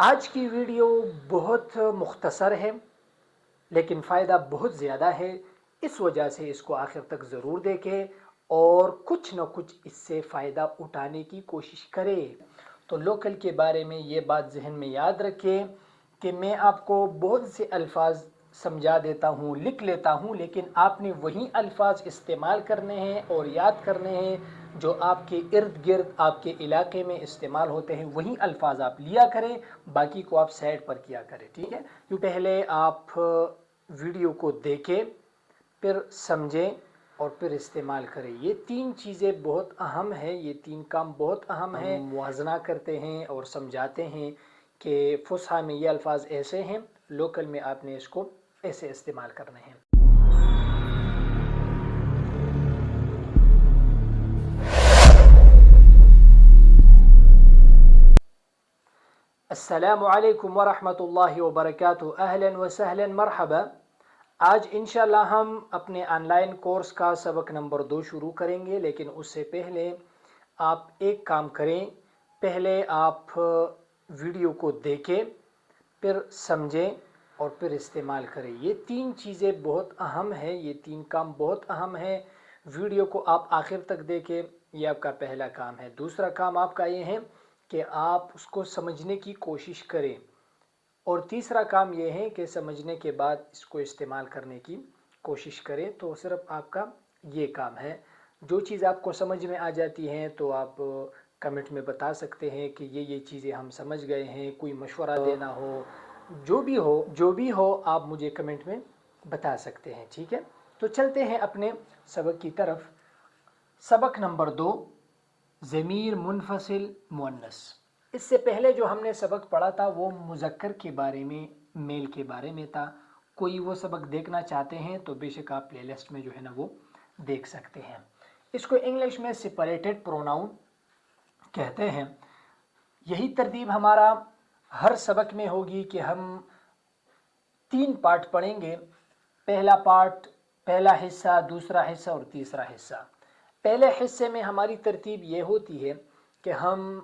آج کی ویڈیو بہت مختصر ہے لیکن فائدہ بہت زیادہ ہے، اس وجہ سے اس کو آخر تک ضرور دیکھیں اور کچھ نہ کچھ اس سے فائدہ اٹھانے کی کوشش کریں۔ تو لوکل کے بارے میں یہ بات ذہن میں یاد رکھیں کہ میں آپ کو بہت سے الفاظ سمجھا دیتا ہوں، لکھ لیتا ہوں، لیکن آپ نے وہی الفاظ استعمال کرنے ہیں اور یاد کرنے ہیں جو آپ کے ارد گرد آپ کے علاقے میں استعمال ہوتے ہیں، وہی الفاظ آپ لیا کریں، باقی کو آپ سائڈ پر کیا کریں، ٹھیک ہے؟ تو پہلے آپ ویڈیو کو دیکھیں، پھر سمجھیں اور پھر استعمال کریں۔ یہ تین چیزیں بہت اہم ہیں، یہ تین کام بہت اہم ہیں۔ موازنہ کرتے ہیں اور سمجھاتے ہیں کہ فصحیٰ میں یہ الفاظ ایسے ہیں، لوکل میں آپ نے اس کو ایسے استعمال کرنے ہیں۔ السلام علیکم ورحمۃ اللہ وبرکاتہ، اہلا وسہلا مرحبا۔ آج انشاءاللہ ہم اپنے آن لائن کورس کا سبق نمبر 2 شروع کریں گے، لیکن اس سے پہلے آپ ایک کام کریں، پہلے آپ ویڈیو کو دیکھیں، پھر سمجھیں اور پھر استعمال کریں۔ یہ تین چیزیں بہت اہم ہیں، یہ تین کام بہت اہم ہیں۔ ویڈیو کو آپ آخر تک دیکھیں، یہ آپ کا پہلا کام ہے۔ دوسرا کام آپ کا یہ ہے کہ آپ اس کو سمجھنے کی کوشش کریں، اور تیسرا کام یہ ہے کہ سمجھنے کے بعد اس کو استعمال کرنے کی کوشش کریں۔ تو صرف آپ کا یہ کام ہے۔ جو چیز آپ کو سمجھ میں آ جاتی ہیں تو آپ کمنٹ میں بتا سکتے ہیں کہ یہ چیزیں ہم سمجھ گئے ہیں، کوئی مشورہ دینا ہو، جو بھی ہو آپ مجھے کمنٹ میں بتا سکتے ہیں، ٹھیک ہے؟ تو چلتے ہیں اپنے سبق کی طرف۔ سبق نمبر 2، ضمیر منفصل مؤنث۔ اس سے پہلے جو ہم نے سبق پڑھا تھا وہ مذکر کے بارے میں، میل کے بارے میں تھا۔ کوئی وہ سبق دیکھنا چاہتے ہیں تو بے شک آپ پلے لسٹ میں جو ہے نا وہ دیکھ سکتے ہیں۔ اس کو انگلش میں سپریٹڈ پروناؤن کہتے ہیں۔ یہی ترتیب ہمارا ہر سبق میں ہوگی کہ ہم 3 پارٹ پڑھیں گے۔ پہلا پارٹ، پہلا حصہ، دوسرا حصہ اور تیسرا حصہ۔ پہلے حصے میں ہماری ترتیب یہ ہوتی ہے کہ ہم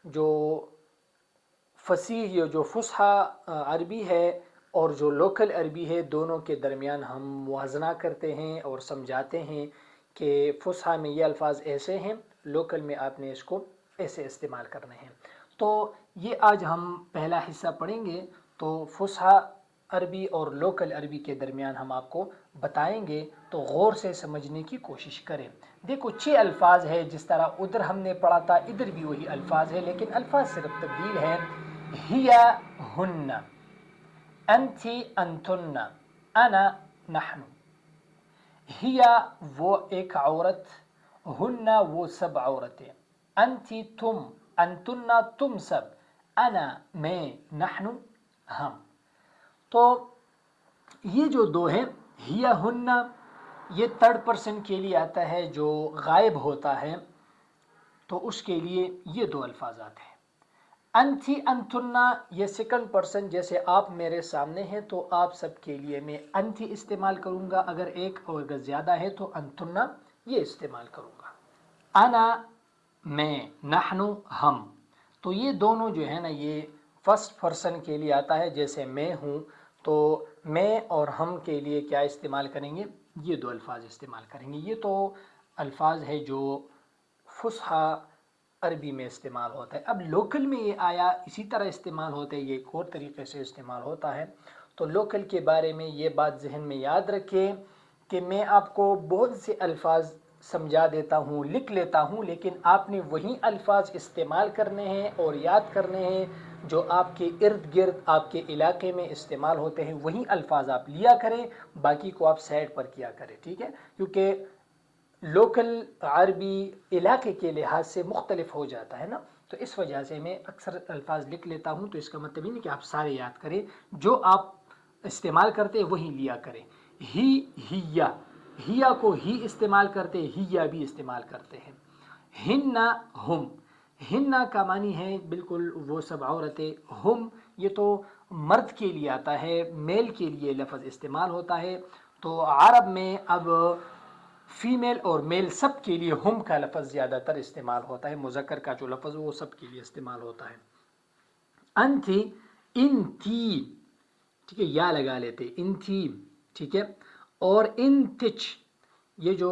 جو فصیح جو فصحیٰ عربی ہے اور جو لوکل عربی ہے، دونوں کے درمیان ہم موازنہ کرتے ہیں اور سمجھاتے ہیں کہ فصحیٰ میں یہ الفاظ ایسے ہیں، لوکل میں آپ نے اس کو ایسے استعمال کرنے ہیں۔ تو یہ آج ہم پہلا حصہ پڑھیں گے، تو فصحیٰ عربی اور لوکل عربی کے درمیان ہم آپ کو بتائیں گے، تو غور سے سمجھنے کی کوشش کریں۔ دیکھو 6 الفاظ ہے، جس طرح ادھر ہم نے پڑھا تھا ادھر بھی وہی الفاظ ہے، لیکن الفاظ صرف تبدیل ہے۔ ہیا ہن، انتی انتن، انا نحن۔ ہیا وہ ایک عورت، ہن وہ سب عورتیں، انتی تم، انتن تم سب، انا میں، نحن ہم۔ تو یہ جو 2 ہیں، ہیا ہن، یہ 3rd پرسن کے لیے آتا ہے جو غائب ہوتا ہے، تو اس کے لیے یہ 2 الفاظات ہیں۔ انتی انتن، یہ 2nd پرسن، جیسے آپ میرے سامنے ہیں تو آپ سب کے لیے میں انتی استعمال کروں گا، اگر ایک اور اگر زیادہ ہے تو انتن یہ استعمال کروں گا۔ انا میں، نحن ہم، تو یہ دونوں جو ہے نا یہ 1st پرسن کے لیے آتا ہے۔ جیسے میں ہوں تو میں اور ہم کے لیے کیا استعمال کریں گے؟ یہ 2 الفاظ استعمال کریں گے۔ یہ تو الفاظ ہے جو فصحیٰ عربی میں استعمال ہوتا ہے۔ اب لوکل میں یہ آیا اسی طرح استعمال ہوتا ہے، یہ ایک اور طریقے سے استعمال ہوتا ہے۔ تو لوکل کے بارے میں یہ بات ذہن میں یاد رکھیں کہ میں آپ کو بہت سے الفاظ سمجھا دیتا ہوں، لکھ لیتا ہوں، لیکن آپ نے وہی الفاظ استعمال کرنے ہیں اور یاد کرنے ہیں جو آپ کے ارد گرد آپ کے علاقے میں استعمال ہوتے ہیں، وہی الفاظ آپ لیا کریں، باقی کو آپ سائڈ پر کیا کریں، ٹھیک ہے؟ کیونکہ لوکل عربی علاقے کے لحاظ سے مختلف ہو جاتا ہے نا، تو اس وجہ سے میں اکثر الفاظ لکھ لیتا ہوں، تو اس کا مطلب یہ نہیں کہ آپ سارے یاد کریں، جو آپ استعمال کرتے ہیں وہی لیا کریں۔ ہی، ہیا، ہیا کو ہی استعمال کرتے ہیں، ہیا بھی استعمال کرتے ہیں۔ ہن، ہم، ہن کا معنی ہے بالکل وہ سب عورتیں، ہم یہ تو مرد کے لیے آتا ہے، میل کے لیے لفظ استعمال ہوتا ہے۔ تو عرب میں اب فیمیل اور میل سب کے لیے ہم کا لفظ زیادہ تر استعمال ہوتا ہے، مذکر کا جو لفظ وہ سب کے لیے استعمال ہوتا ہے۔ انتی انتی، ٹھیک ہے، یا لگا لیتے انتی، ٹھیک ہے. اور انتچ، یہ جو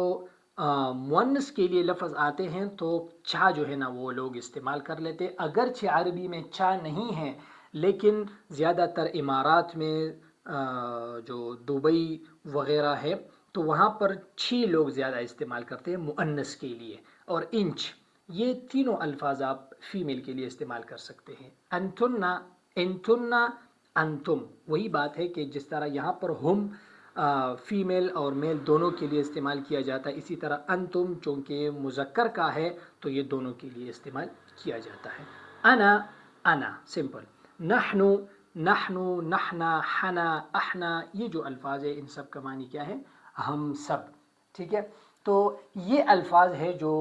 مؤنث کے لیے لفظ آتے ہیں تو چا جو ہے نا وہ لوگ استعمال کر لیتے، اگرچہ عربی میں چا نہیں ہے لیکن زیادہ تر امارات میں جو دبئی وغیرہ ہے تو وہاں پر چھی لوگ زیادہ استعمال کرتے ہیں مؤنث کے لیے. اور انچ، یہ تینوں الفاظ آپ فیمیل کے لیے استعمال کر سکتے ہیں. انتنا، انتنا، انتم، وہی بات ہے کہ جس طرح یہاں پر ہم فیمیل اور میل دونوں کے لیے استعمال کیا جاتا ہے، اسی طرح انتم چونکہ مذکر کا ہے تو یہ دونوں کے لیے استعمال کیا جاتا ہے. انا، انا سمپل. نحنو، نحنو، نحنا، حنا، احنا، یہ جو الفاظ ہیں ان سب کا معنی کیا ہے؟ ہم سب. ٹھیک ہے، تو یہ الفاظ ہیں جو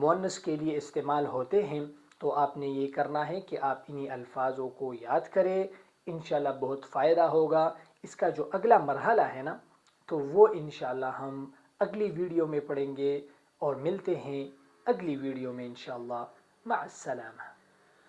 مؤنث کے لیے استعمال ہوتے ہیں. تو آپ نے یہ کرنا ہے کہ آپ انہی الفاظوں کو یاد کریں، انشاءاللہ بہت فائدہ ہوگا. اس کا جو اگلا مرحلہ ہے نا تو وہ انشاءاللہ ہم اگلی ویڈیو میں پڑھیں گے، اور ملتے ہیں اگلی ویڈیو میں انشاءاللہ. مع السلامہ.